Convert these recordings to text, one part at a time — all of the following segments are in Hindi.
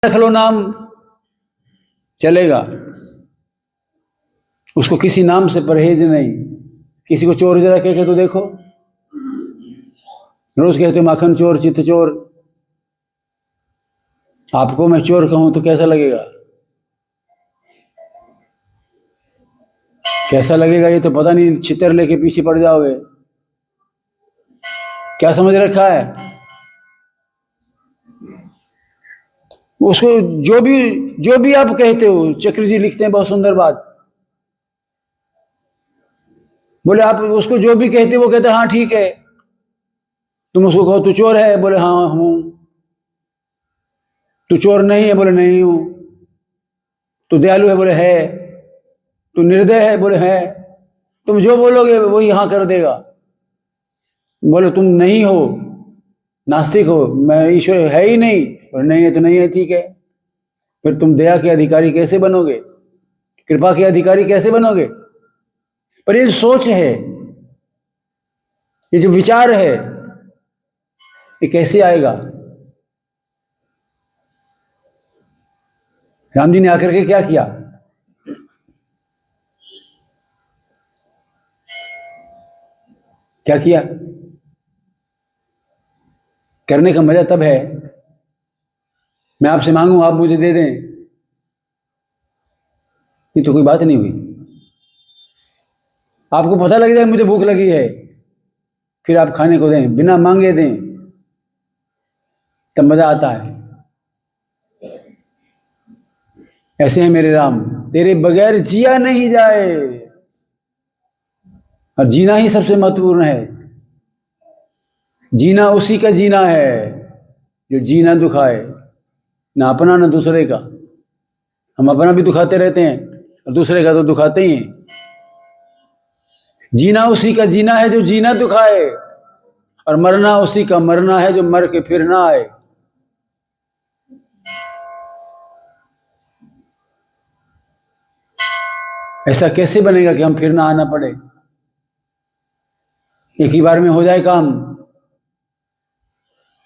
रख लो नाम, चलेगा। उसको किसी नाम से परहेज नहीं। किसी को चोर जरा कह के तो देखो, रोज कहते हो माखन चोर, चित्त चोर। आपको मैं चोर कहूं तो कैसा लगेगा? कैसा लगेगा ये तो पता नहीं। छितर लेके पीछे पड़ जाओगे। क्या समझ रखा है उसको? जो भी आप कहते हो, चक्र जी लिखते हैं बहुत सुंदर बात। बोले आप उसको जो भी कहते हो वो कहते हाँ ठीक है। तुम उसको कहो तू चोर है, बोले हाँ हूं। तू चोर नहीं है, बोले नहीं हूं। तू दयालु है, बोले है। तू निर्दय है, बोले है। तुम जो बोलोगे वही हाँ कर देगा। बोले तुम नहीं हो, नास्तिक हो, मैं ईश्वर है ही नहीं, बोले नहीं है तो नहीं है, ठीक है। फिर तुम दया के अधिकारी कैसे बनोगे? कृपा के अधिकारी कैसे बनोगे? पर ये जो सोच है, ये जो विचार है, ये कैसे आएगा? राम जी ने आकर के क्या किया? क्या किया? करने का मजा तब है, मैं आपसे मांगू आप मुझे दे दें, ये तो कोई बात नहीं हुई। आपको पता लग जाए मुझे भूख लगी है, फिर आप खाने को दें, बिना मांगे दें, तब मजा आता है। ऐसे हैं मेरे राम, तेरे बगैर जिया नहीं जाए। और जीना ही सबसे महत्वपूर्ण है। जीना उसी का जीना है जो जीना दुखाए, ना अपना ना दूसरे का। हम अपना भी दुखाते रहते हैं और दूसरे का तो दुखाते ही हैं। जीना उसी का जीना है जो जीना दुखाए, और मरना उसी का मरना है जो मर के फिर ना आए। ऐसा कैसे बनेगा कि हम फिर ना आना पड़े? एक ही बार में हो जाए काम।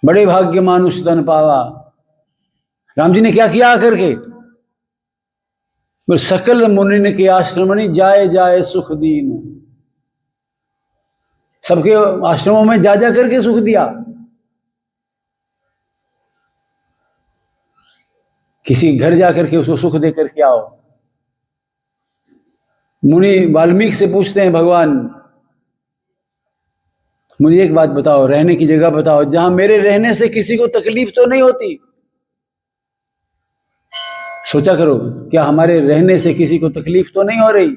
बड़े भाग्य मानुष तन पावा। राम जी ने क्या किया आकर के? सकल मुनि के आश्रमणि जाए जाए सुख दीन। सबके आश्रमों में जा जा करके सुख दिया। किसी घर जाकर के उसको सुख दे करके आओ। मुनि वाल्मीकि से पूछते हैं, भगवान मुझे एक बात बताओ, रहने की जगह बताओ जहां मेरे रहने से किसी को तकलीफ तो नहीं होती। सोचा करो, क्या हमारे रहने से किसी को तकलीफ तो नहीं हो रही?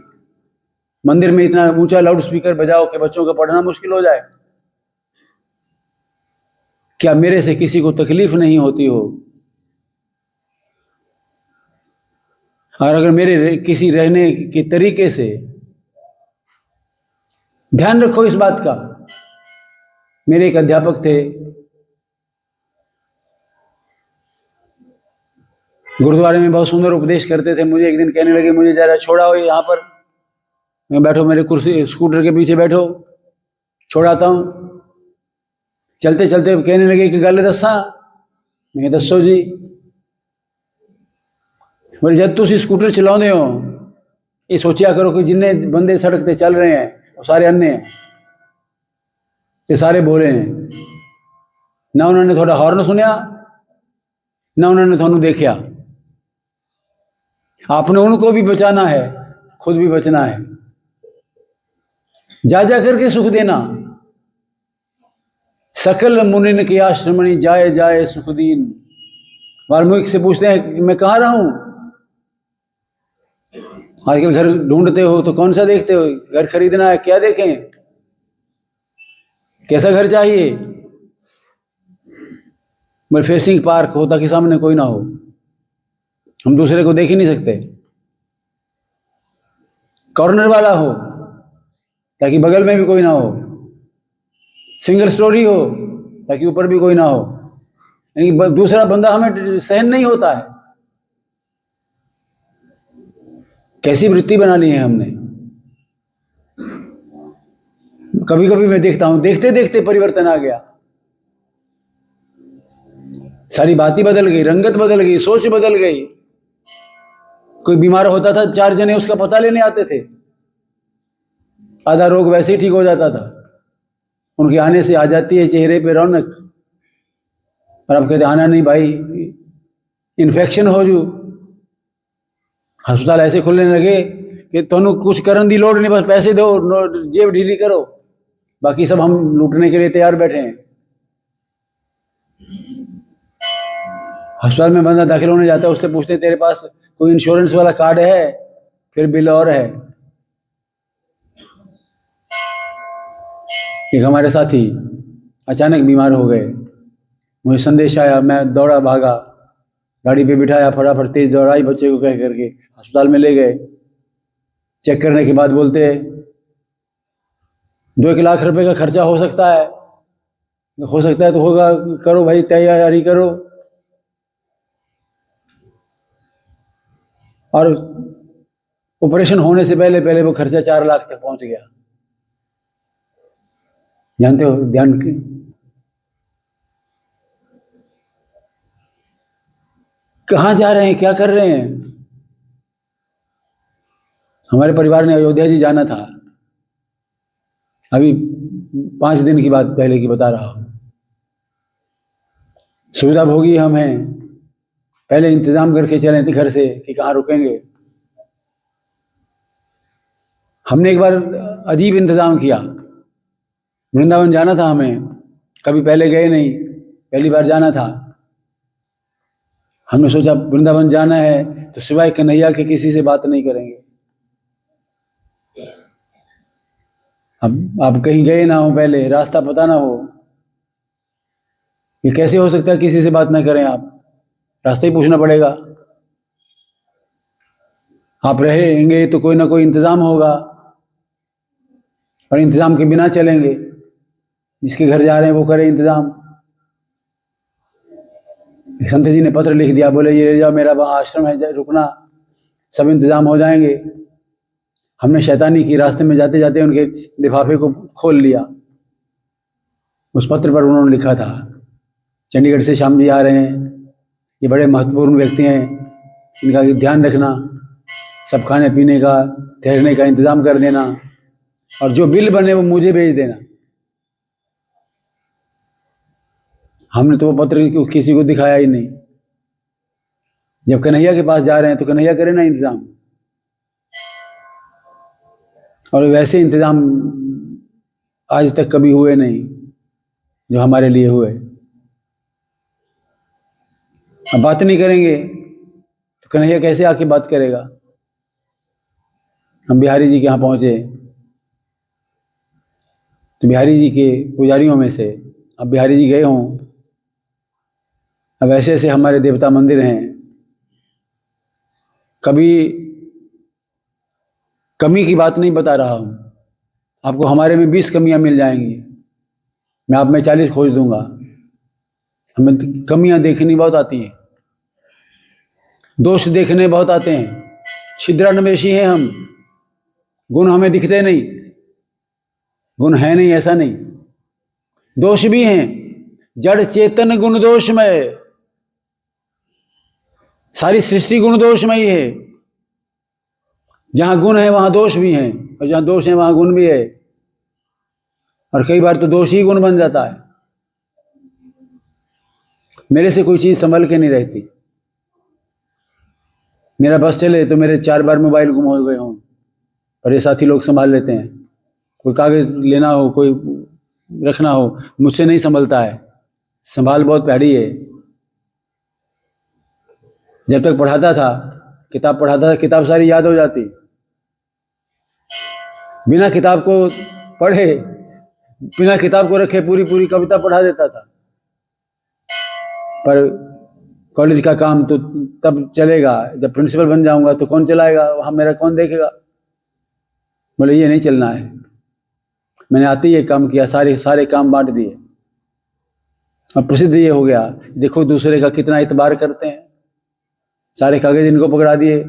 मंदिर में इतना ऊंचा लाउड स्पीकर बजाओ कि बच्चों का पढ़ना मुश्किल हो जाए। क्या मेरे से किसी को तकलीफ नहीं होती हो? और अगर मेरे किसी रहने के तरीके से, ध्यान रखो इस बात का। मेरे एक अध्यापक थे, गुरुद्वारे में बहुत सुंदर उपदेश करते थे। मुझे एक दिन कहने लगे, मुझे जरा छोड़ाओ यहाँ पर, मैं बैठो मेरे कुर्सी स्कूटर के पीछे बैठो, छोड़ाता हूँ। चलते चलते कहने लगे कि गल दसा। मैं दसो जी। बोले जब तुम स्कूटर चलाते हो, ये सोचा करो कि जिन्ने बंदे सड़क पे चल रहे हैं वो सारे अन्य हैं, ये सारे बोले हैं। ना उन्होंने थोड़ा हॉर्न सुनिया, ना उन्होंने थानू देखा। आपने उनको भी बचाना है, खुद भी बचना है। जा जा करके सुख देना। सकल मुनि के आश्रमणि जाए जाए सुख दीन। वाल्मीकि से पूछते हैं कि मैं कहाँ रहूं? आजकल घर ढूंढते हो तो कौन सा देखते हो? घर खरीदना है, क्या देखें? कैसा घर चाहिए? फेसिंग पार्क हो ताकि सामने कोई ना हो, हम दूसरे को देख ही नहीं सकते। कॉर्नर वाला हो ताकि बगल में भी कोई ना हो। सिंगल स्टोरी हो ताकि ऊपर भी कोई ना हो, यानी दूसरा बंदा हमें सहन नहीं होता है। कैसी वृत्ति बना ली है हमने। कभी कभी मैं देखता हूं, देखते देखते परिवर्तन आ गया। सारी बातें बदल गई, रंगत बदल गई, सोच बदल गई। कोई बीमार होता था, 4 जने उसका पता लेने आते थे, आधा रोग वैसे ही ठीक हो जाता था। उनके आने से आ जाती है चेहरे पे रौनक। और अब कहते आना नहीं भाई, इन्फेक्शन हो जू। अस्पताल ऐसे खुलने लगे कि तुम कुछ करन दी लोड़ नहीं, बस पैसे दो, जेब ढीली करो, बाकी सब हम लूटने के लिए तैयार बैठे हैं। अस्पताल में बंदा दाखिल होने जाता है, उससे पूछते हैं तेरे पास कोई इंश्योरेंस वाला कार्ड है, फिर बिल और है। एक हमारे साथी अचानक बीमार हो गए, मुझे संदेश आया, मैं दौड़ा भागा, गाड़ी पे बिठाया, फटाफट तेज दौड़ाई, बच्चे को कह करके अस्पताल में ले गए। चेक करने के बाद बोलते 2-1 लाख रुपए का खर्चा हो सकता है। हो सकता है तो होगा, करो भाई, तैयारी करो। और ऑपरेशन होने से पहले पहले वो खर्चा 4 लाख तक पहुंच गया। जानते हो, ध्यान कहाँ जा रहे हैं, क्या कर रहे हैं। हमारे परिवार ने अयोध्या जी जाना था, अभी 5 दिन की बात पहले की बता रहा हूं। सुविधा भोगी हम हैं, पहले इंतजाम करके चले थे घर से कि कहाँ रुकेंगे। हमने एक बार अजीब इंतजाम किया, वृंदावन जाना था हमें, कभी पहले गए नहीं, पहली बार जाना था। हमने सोचा वृंदावन जाना है तो सिवाय कन्हैया के किसी से बात नहीं करेंगे। अब आप कहीं गए ना हो, पहले रास्ता पता ना हो, ये कैसे हो सकता है किसी से बात ना करें आप, रास्ता ही पूछना पड़ेगा। आप रहेंगे तो कोई ना कोई इंतजाम होगा, और इंतजाम के बिना चलेंगे, जिसके घर जा रहे हैं वो करे इंतजाम। संत जी ने पत्र लिख दिया, बोले ये ले जाओ, मेरा वहाँ आश्रम है, रुकना, सब इंतजाम हो जाएंगे। हमने शैतानी की, रास्ते में जाते जाते उनके लिफाफे को खोल लिया। उस पत्र पर उन्होंने लिखा था, चंडीगढ़ से श्याम जी आ रहे हैं, ये बड़े महत्वपूर्ण व्यक्ति हैं, इनका ध्यान रखना, सब खाने पीने का ठहरने का इंतजाम कर देना, और जो बिल बने वो मुझे भेज देना। हमने तो वो पत्र किसी को दिखाया ही नहीं। जब कन्हैया के पास जा रहे हैं तो कन्हैया करे ना इंतजाम, और वैसे इंतजाम आज तक कभी हुए नहीं जो हमारे लिए हुए। अब बात नहीं करेंगे तो कन्हैया कैसे आके बात करेगा। हम बिहारी जी के यहाँ पहुंचे तो बिहारी जी के पुजारियों में से, अब बिहारी जी गए हों, अब ऐसे ऐसे हमारे देवता मंदिर हैं, कभी कमी की बात नहीं बता रहा हूं, आपको हमारे में 20 कमियां मिल जाएंगी, मैं आप में 40 खोज दूंगा। हमें कमियां देखनी बहुत आती हैं, दोष देखने बहुत आते हैं, छिद्रान्वेषी हैं हम, गुण हमें दिखते नहीं। गुण है नहीं ऐसा नहीं, दोष भी हैं, जड़ चेतन गुण दोषमय, सारी सृष्टि गुण दोषमयी है। जहां गुण है वहां दोष भी है, और जहां दोष है वहां गुण भी है, और कई बार तो दोष ही गुण बन जाता है। मेरे से कोई चीज संभल के नहीं रहती, मेरा बस चले तो मेरे 4 बार मोबाइल गुम हो गए हों, और ये साथी लोग संभाल लेते हैं। कोई कागज लेना हो, कोई रखना हो, मुझसे नहीं संभलता है, संभाल बहुत प्यारी है। जब तक पढ़ाता था, किताब पढ़ाता था, किताब सारी याद हो जाती, बिना किताब को पढ़े, बिना किताब को रखे पूरी पूरी कविता पढ़ा देता था। पर कॉलेज का काम तो तब चलेगा जब प्रिंसिपल बन जाऊंगा, तो कौन चलाएगा वहां, मेरा कौन देखेगा। बोले ये नहीं चलना है। मैंने आते ही ये काम किया, सारे काम बांट दिए, और प्रसिद्ध ये हो गया, देखो दूसरे का कितना इतबार करते हैं, सारे कागज इनको पकड़ा दिए।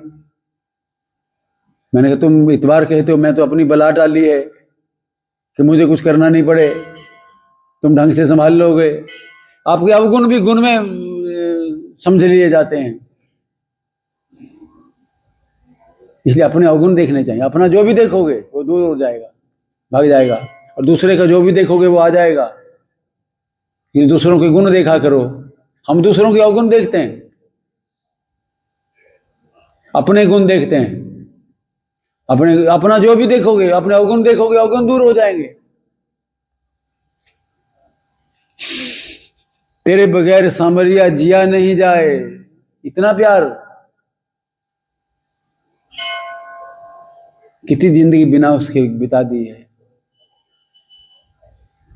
मैंने कहा तुम इतबार कहते हो, मैं तो अपनी बला डाली है कि मुझे कुछ करना नहीं पड़े, तुम ढंग से संभाल लोगे। आपके अवगुण भी गुण में समझ लिए जाते हैं। इसलिए अपने अवगुण देखने चाहिए। अपना जो भी देखोगे वो दूर हो जाएगा, भाग जाएगा, और दूसरे का जो भी देखोगे वो आ जाएगा। ये दूसरों के गुण देखा करो। हम दूसरों के अवगुण देखते हैं, अपने गुण देखते हैं। अपना जो भी देखोगे, अपने अवगुण देखोगे, अवगुण दूर हो जाएंगे। तेरे बगैर सांवरिया जिया नहीं जाए, इतना प्यार। कितनी जिंदगी बिना उसके बिता दी है,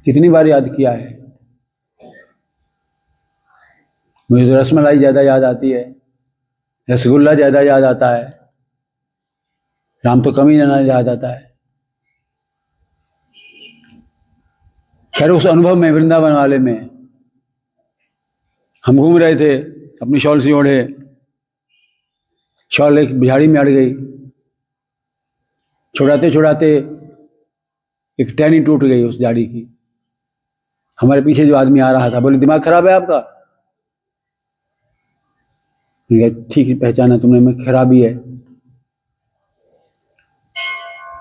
कितनी बार याद किया है। मुझे तो रसमलाई ज्यादा याद आती है, रसगुल्ला ज्यादा याद आता है, राम तो कम ही याद आता है। खैर उस अनुभव में, वृंदावन वाले में हम घूम रहे थे, अपनी शॉल सी ओढ़े, शॉल एक झाड़ी में अड़ गई, छुड़ाते छुड़ाते एक टहनी टूट गई उस झाड़ी की। हमारे पीछे जो आदमी आ रहा था बोले, दिमाग खराब है आपका? ठीक है, पहचाना तुमने, मैं खराबी है।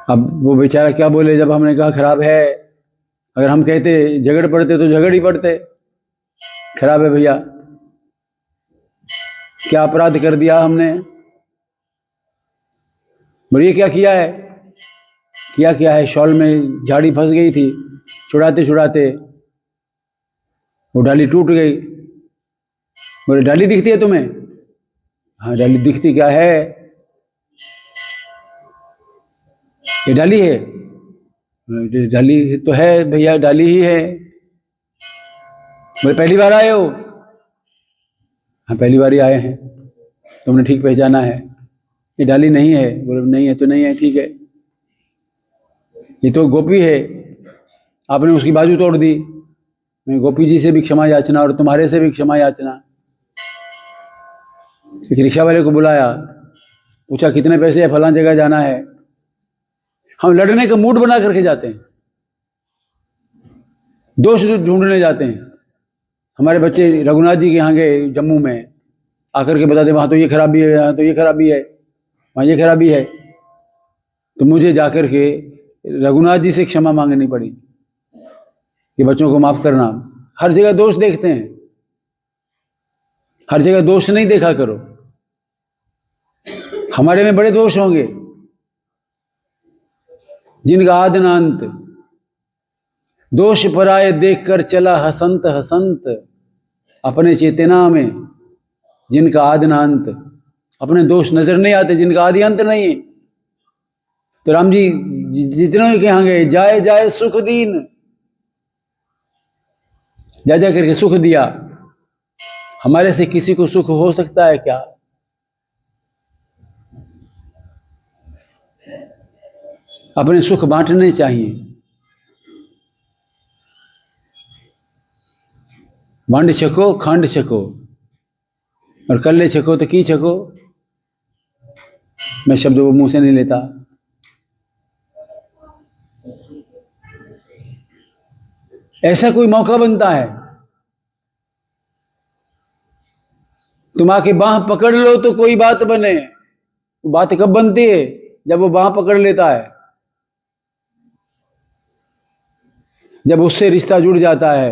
अब वो बेचारा क्या बोले जब हमने कहा खराब है। अगर हम कहते झगड़ पड़ते तो झगड़ ही पड़ते। खराब है भैया, क्या अपराध कर दिया हमने? बोलिए क्या किया है? क्या है? शॉल में झाड़ी फंस गई थी, छुड़ाते छुड़ाते वो डाली टूट गई। बोले डाली दिखती है तुम्हें? हाँ डाली दिखती। क्या है ये? डाली है। डाली तो है भैया, डाली ही है। बोले पहली बार आए हो? हाँ पहली बार ही आए हैं। तुमने ठीक पहचाना है, ये डाली नहीं है। बोले नहीं है तो नहीं है, ठीक है। ये तो गोपी है, आपने उसकी बाजू तोड़ दी। मैं गोपी जी से भी क्षमा याचना और तुम्हारे से भी क्षमा याचना। एक रिक्शा वाले को बुलाया, पूछा कितने पैसे है, फलां जगह जाना है। हम लड़ने का मूड बना करके जाते हैं, दोष ढूंढने जाते हैं। हमारे बच्चे रघुनाथ जी के यहाँ गए जम्मू में, आकर के बताते वहां तो ये खराबी है, यहाँ तो ये खराबी है, वहां ये खराबी है। तो मुझे जाकर के रघुनाथ जी से क्षमा मांगनी पड़ी कि बच्चों को माफ करना। हर जगह दोष देखते हैं, हर जगह दोष नहीं देखा करो। हमारे में बड़े दोष होंगे जिनका आदि ना अंत। दोष पराये देखकर चला हसंत हसंत, अपने चेतना में जिनका आदि ना अंत। अपने दोष नजर नहीं आते जिनका आदि अंत नहीं है। तो राम जी जितने के यहाँ गए, जाए जाए सुख दीन, जा जा करके सुख दिया। हमारे से किसी को सुख हो सकता है क्या? अपने सुख बांटने चाहिए। वंड छको खंड छको, और कल्ले छको तो की छको। मैं शब्द वो मुंह से नहीं लेता। ऐसा कोई मौका बनता है, तुम आके बाह पकड़ लो तो कोई बात बने। बात कब बनती है? जब वो बाह पकड़ लेता है, जब उससे रिश्ता जुड़ जाता है।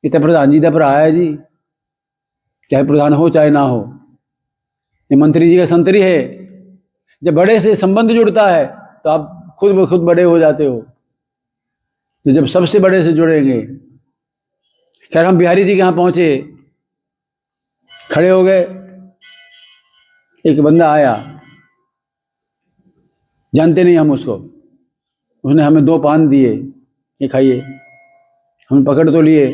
ये तो प्रधान जी का भरा है जी, चाहे प्रधान हो चाहे ना हो। ये मंत्री जी का संतरी है। जब बड़े से संबंध जुड़ता है तो आप खुद ब खुद बड़े हो जाते हो। तो जब सबसे बड़े से जुड़ेंगे। खैर हम बिहारी जी के यहाँ पहुंचे, खड़े हो गए। एक बंदा आया, जानते नहीं हम उसको। उसने हमें 2 पान दिए, ये खाइए। हम पकड़ तो लिए,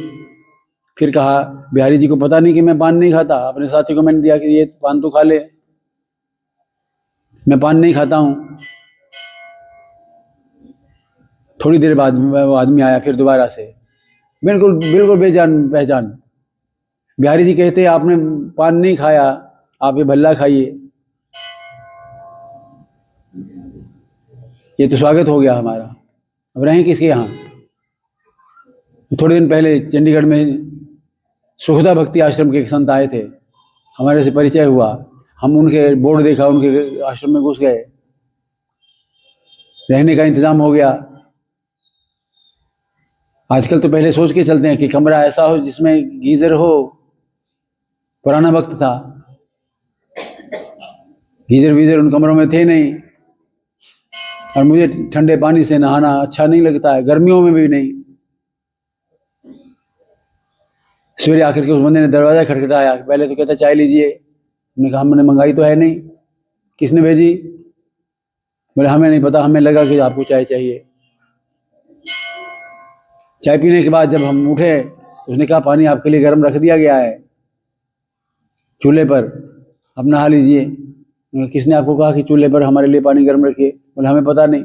फिर कहा बिहारी जी को पता नहीं कि मैं पान नहीं खाता। अपने साथी को मैंने दिया कि ये पान तो खा ले, मैं पान नहीं खाता हूं। थोड़ी देर बाद वो आदमी आया फिर दोबारा से, बिल्कुल बिल्कुल बेजान पहचान। बिहारी जी कहते आपने पान नहीं खाया, आप ये भल्ला खाइए। ये तो स्वागत हो गया हमारा। अब रहें किसके यहाँ? थोड़े दिन पहले चंडीगढ़ में सुखदा भक्ति आश्रम के एक संत आए थे, हमारे से परिचय हुआ, हम उनके बोर्ड देखा, उनके आश्रम में घुस गए, रहने का इंतजाम हो गया। आजकल तो पहले सोच के चलते हैं कि कमरा ऐसा हो जिसमें गीजर हो, पुराना वक्त था, गीजर वीजर उन कमरों में थे नहीं, और मुझे ठंडे पानी से नहाना अच्छा नहीं लगता है, गर्मियों में भी नहीं। सवेरे आकर के उस बंदे ने दरवाजा खटखटाया, पहले तो कहता चाय लीजिए, हमने कहा हमने मंगाई तो है नहीं। किसने भेजी? बोले हमें नहीं पता, हमें लगा कि आपको चाय चाहिए। चाय पीने के बाद जब हम उठे तो उसने कहा पानी आपके लिए गर्म रख दिया गया है चूल्हे पर, आप नहा लीजिए। किसने आपको कहा कि चूल्हे पर हमारे लिए पानी गर्म रखिए? बोले हमें पता नहीं।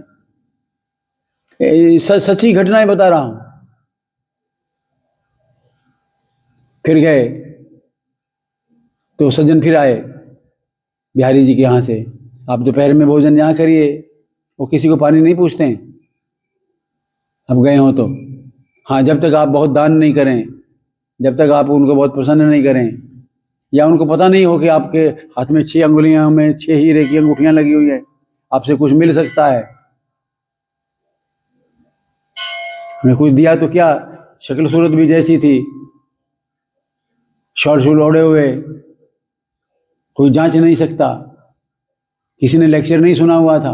सच्ची घटनाएं बता रहा हूं। फिर गए तो सज्जन फिर आए बिहारी जी के यहाँ से, आप दोपहर में भोजन यहाँ करिए, वो किसी को पानी नहीं पूछते हैं। अब गए हो तो हाँ, जब तक आप बहुत दान नहीं करें, जब तक आप उनको बहुत प्रसन्न नहीं करें, या उनको पता नहीं हो कि आपके हाथ में 6 अंगुलियां में 6 हीरे की अंगूठियां लगी हुई है, आपसे कुछ मिल सकता है। हमने कुछ दिया तो क्या, शक्ल सूरत भी जैसी थी, शॉल शूल ओढ़े हुए, कोई जांच नहीं सकता, किसी ने लेक्चर नहीं सुना हुआ था,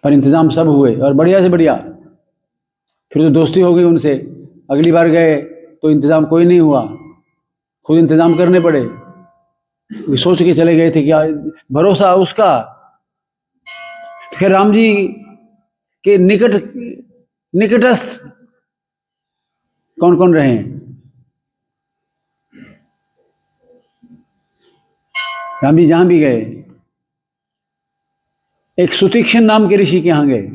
पर इंतजाम सब हुए और बढ़िया से बढ़िया। फिर तो दोस्ती हो गई उनसे। अगली बार गए तो इंतजाम कोई नहीं हुआ, खुद इंतजाम करने पड़े। सोच के चले गए थे कि भरोसा उसका। फिर राम जी के निकटस्थ कौन कौन रहे हैं? राम जी जहां भी गए, एक सुतीक्षण नाम के ऋषि के यहां गए।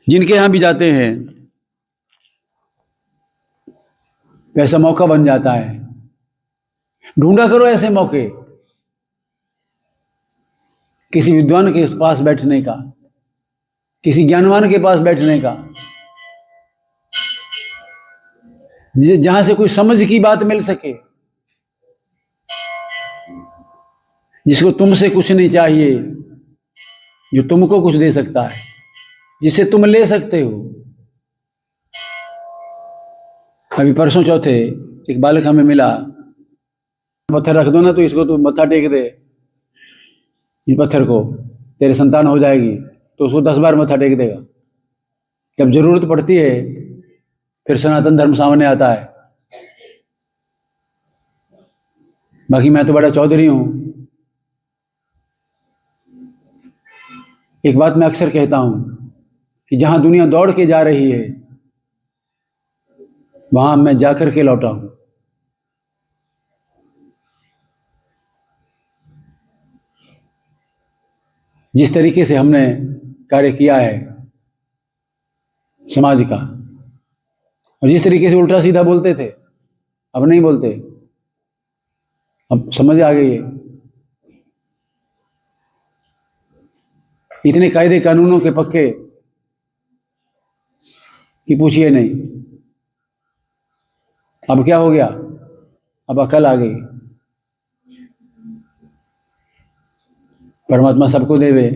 जिनके यहां भी जाते हैं वैसा मौका बन जाता है। ढूंढा करो ऐसे मौके, किसी विद्वान के पास बैठने का, किसी ज्ञानवान के पास बैठने का, जहां से कोई समझ की बात मिल सके, जिसको तुमसे कुछ नहीं चाहिए, जो तुमको कुछ दे सकता है, जिसे तुम ले सकते हो। अभी परसों चौथे एक बालक हमें मिला, पत्थर रख दो ना तो इसको तो मत्था टेक दे, इस पत्थर को, तेरे संतान हो जाएगी, तो उसको 10 बार मत्था टेक देगा। जब जरूरत पड़ती है फिर सनातन धर्म सामने आता है। बाकी मैं तो बड़ा चौधरी हूं। एक बात मैं अक्सर कहता हूं कि जहां दुनिया दौड़ के जा रही है वहां मैं जाकर के लौटा हूं। जिस तरीके से हमने कार्य किया है समाज का, और जिस तरीके से उल्टा सीधा बोलते थे, अब नहीं बोलते, अब समझ आ गई है। इतने कायदे कानूनों के पक्के कि पूछिए नहीं। अब क्या हो गया, अब अकल आ गई। परमात्मा सबको देवे।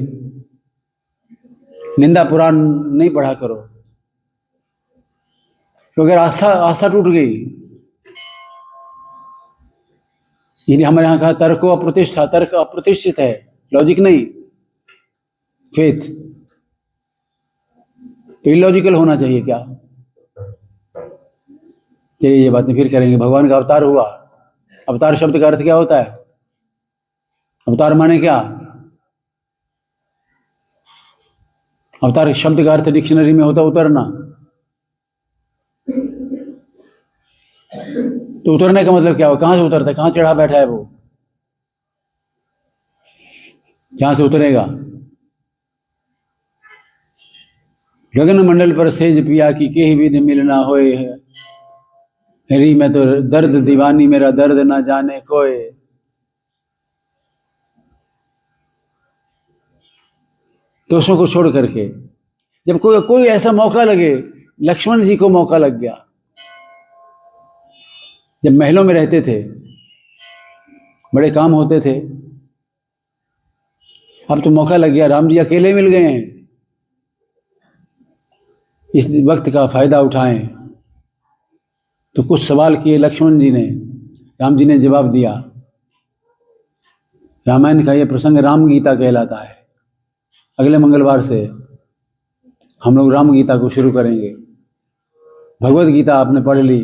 निंदा पुराण नहीं पढ़ा करो, क्योंकि आस्था टूट गई। इसलिए हमारे यहाँ कहा तर्को अप्रतिष्ठा, तर्क अप्रतिष्ठित है, लॉजिक नहीं, फेथ। तो इलॉजिकल होना चाहिए क्या? चलिए ये बातें फिर करेंगे। भगवान का अवतार हुआ, अवतार शब्द का अर्थ क्या होता है? अवतार माने क्या? अवतार शब्द का अर्थ डिक्शनरी में होता उतरना। तो उतरने का मतलब क्या हो? कहां से उतरता है? कहां चढ़ा बैठा है वो? जहां से उतरेगा। गगन मंडल पर सेज पिया की के विधि मिलना होए है, हरी मैं तो दर्द दीवानी, मेरा दर्द ना जाने कोई। दोषों को छोड़ करके जब कोई ऐसा मौका लगे, लक्ष्मण जी को मौका लग गया। जब महलों में रहते थे, बड़े काम होते थे, अब तो मौका लग गया, राम जी अकेले मिल गए हैं, इस वक्त का फायदा उठाएं। तो कुछ सवाल किए लक्ष्मण जी ने, राम जी ने जवाब दिया। रामायण का यह प्रसंग राम गीता कहलाता है। अगले मंगलवार से हम लोग राम गीता को शुरू करेंगे। भगवत गीता आपने पढ़ ली।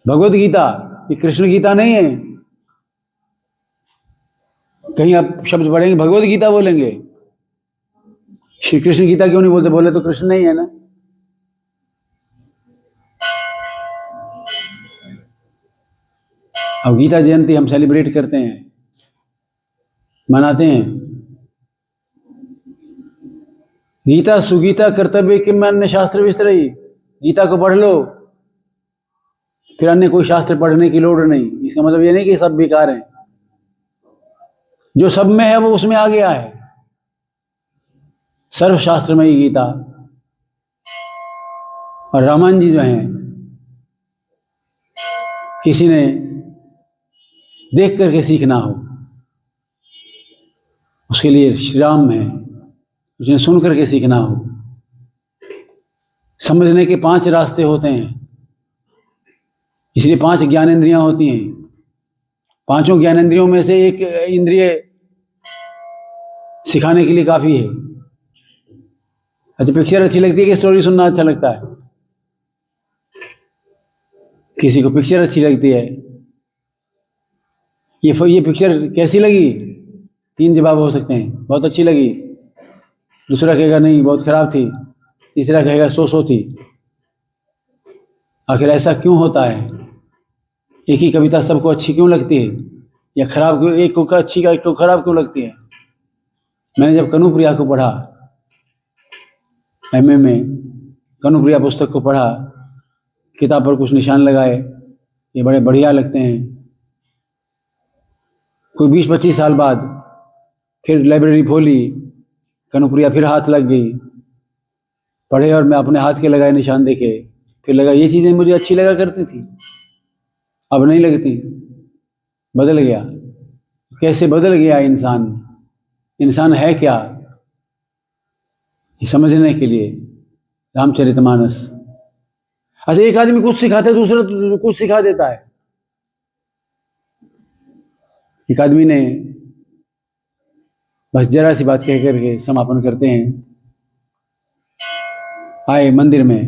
भगवत गीता ये कृष्ण गीता नहीं है। कहीं आप शब्द पढ़ेंगे भगवत गीता बोलेंगे, श्री कृष्ण गीता क्यों नहीं बोलते? बोले तो कृष्ण नहीं है ना। अब गीता जयंती हम सेलिब्रेट करते हैं, मनाते हैं। गीता सुगीता कर्तव्य किम अन्य शास्त्र विस्तरई। गीता को पढ़ लो, फिर अन्य कोई शास्त्र पढ़ने की लोड़ नहीं। इसका मतलब ये नहीं कि सब बेकार हैं। जो सब में है वो उसमें आ गया है। सर्वशास्त्रमयी गीता। और रामायण जी जो हैं, किसी ने देख करके सीखना हो, उसके लिए श्री राम है। उसने सुन करके सीखना हो। समझने के 5 रास्ते होते हैं, इसलिए 5 ज्ञानेंद्रियां होती हैं। 5 ज्ञानेंद्रियों में से एक इंद्रिय सिखाने के लिए काफी है। अच्छा, पिक्चर अच्छी लगती है कि स्टोरी सुनना अच्छा लगता है? किसी को पिक्चर अच्छी लगती है। ये पिक्चर कैसी लगी? 3 जवाब हो सकते हैं। बहुत अच्छी लगी, दूसरा कहेगा नहीं बहुत खराब थी, तीसरा कहेगा सो थी। आखिर ऐसा क्यों होता है? एक ही कविता सबको अच्छी क्यों लगती है, या खराब क्यों? एक को अच्छी का एक को खराब क्यों लगती है? मैंने जब कनुप्रिया को पढ़ा, एमए में कनुप्रिया पुस्तक को पढ़ा, किताब पर कुछ निशान लगाए, ये बड़े बढ़िया लगते हैं। कोई 20-25 साल बाद फिर लाइब्रेरी खोली, कनुप्रिया फिर हाथ लग गई, पढ़े और मैं अपने हाथ के लगाए निशान देखे, फिर लगा ये चीज़ें मुझे अच्छी लगा करती थी, अब नहीं लगती। बदल गया। कैसे बदल गया इंसान? इंसान है क्या, ये समझने के लिए रामचरितमानस। अच्छा, एक आदमी कुछ सिखाता है, दूसरा कुछ सिखा देता है। एक आदमी ने बस जरा सी बात कह करके समापन करते हैं। आए मंदिर में,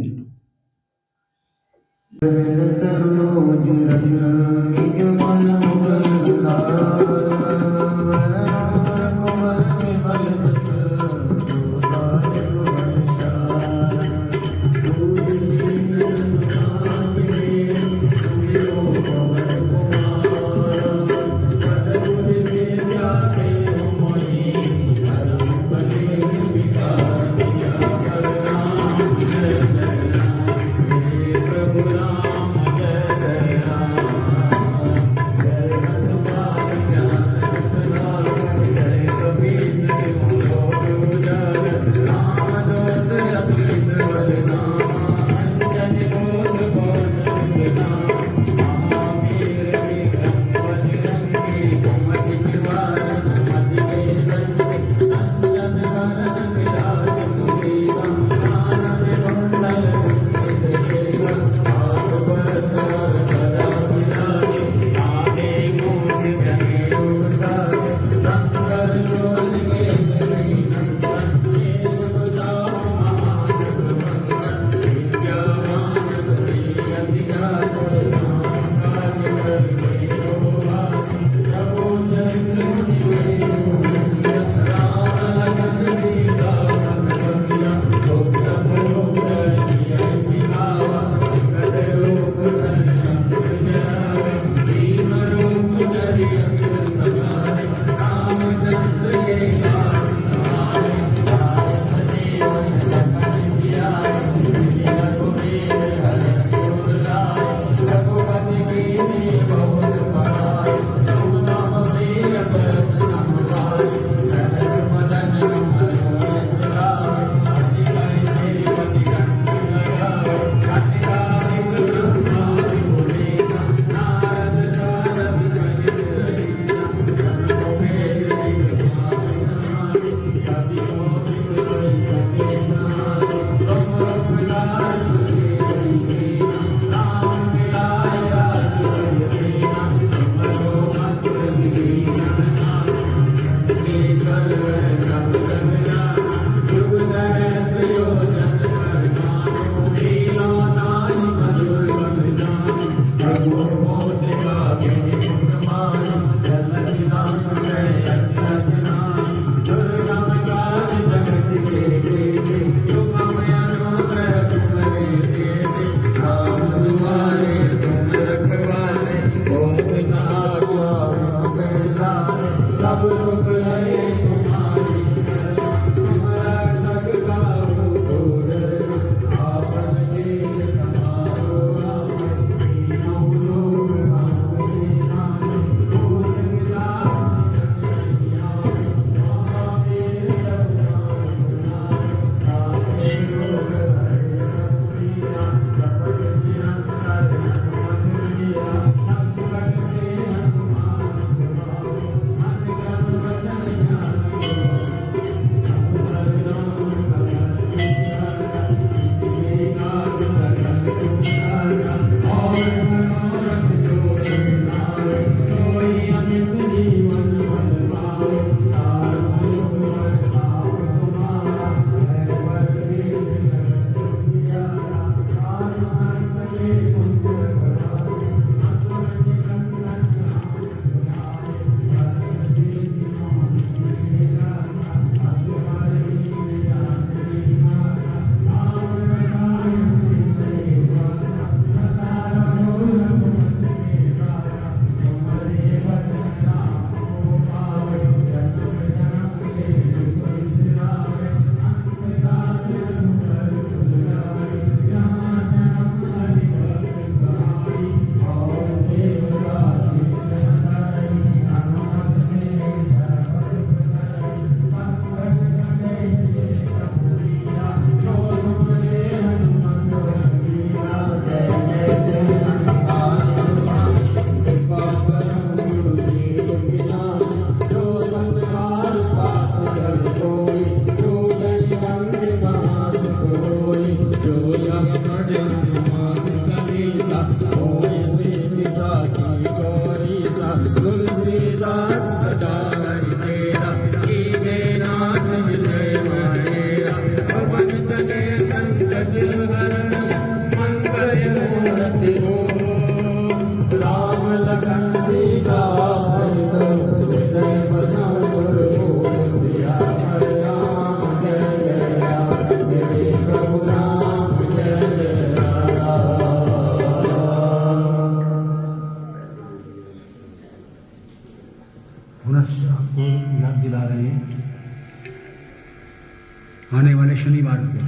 हर शनिवार को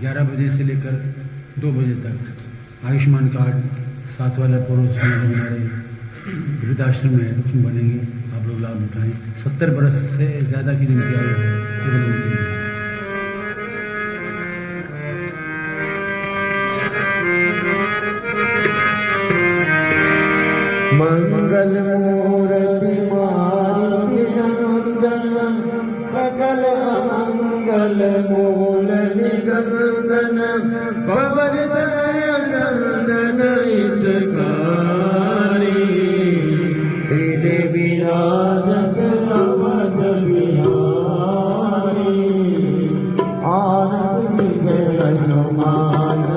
11 बजे से लेकर 2 बजे तक आयुष्मान कार्ड 7 वाला पड़ोस में हमारे वृद्धाश्रम में उसमें बनेंगे, आप लोग लाभ उठाएं। 70 बरस से ज़्यादा की जिनकी आयु है केवल उनके लिए। मंगल मूर्ति मारुति नंदन सकल मंगल मूल निगंदन पवन नंदन हितकारी वेदे विराजत नवद बिहारी आनंद जय हनुमान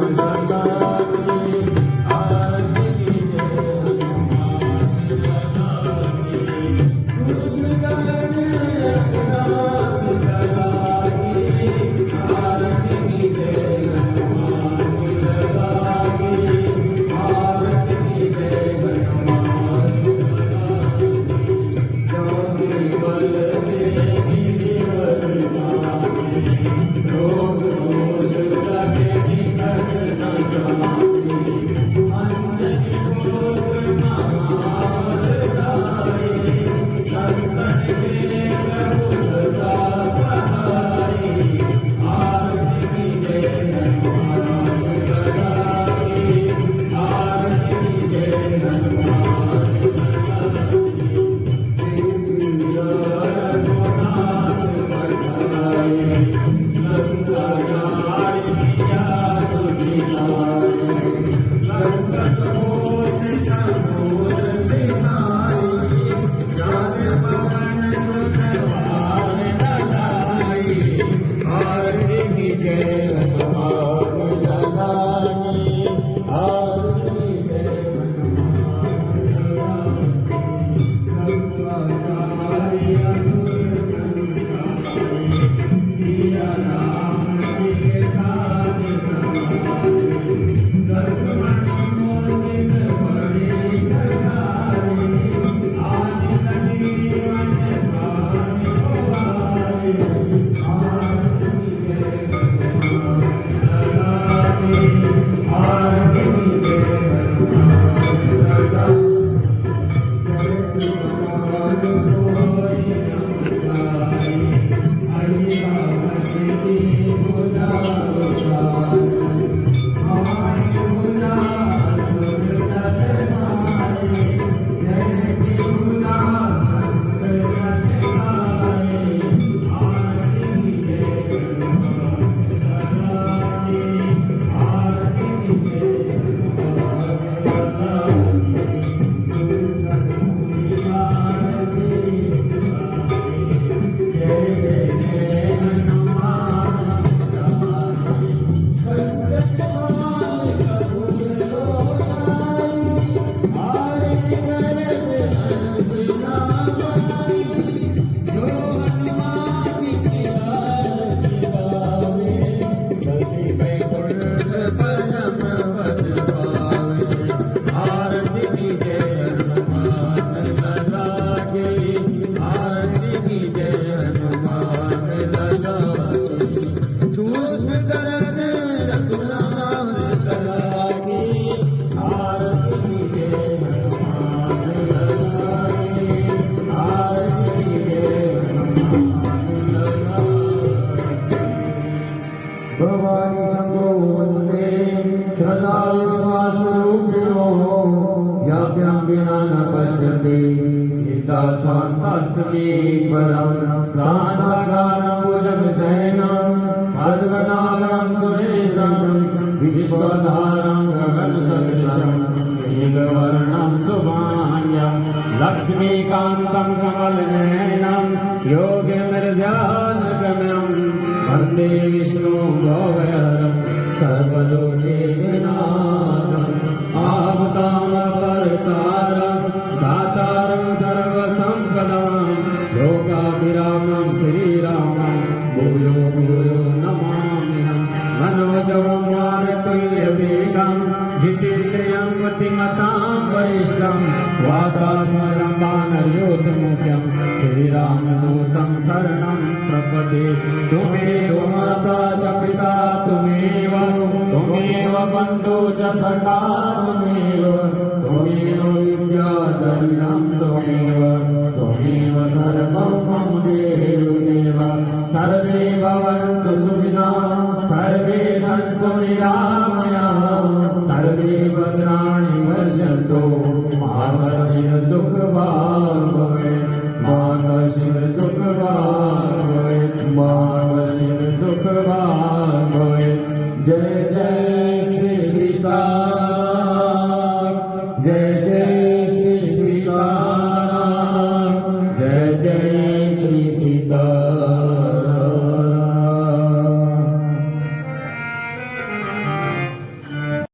लक्ष्मीकान्तं कमलनयनं योगिमृध्यानगम्यं वन्दे विष्णु भवहरं सर्वलोकैकनाथम् आवतारं दातारं सर्वसम्पदां लोकाभिरामं श्रीरामं भूयो भूयो नमाम्यहं मनोजवं वारतुल्यवेगं जितेन्द्रियं बुद्धिमतां वरिष्ठं वातात्मजं वानरयोधमुख्यं श्रीरामदूतं शरणं प्रपदे। त्वमेव माता च पिता त्वमेव बन्धु च सखा त्वमेव विद्याधरिणं त्वमेव सर्वं मम देव। सर्वे भवन्तु सुखिनः सर्वे सन्तु निरामयाः सर्वे भद्राणि पश्यन्तु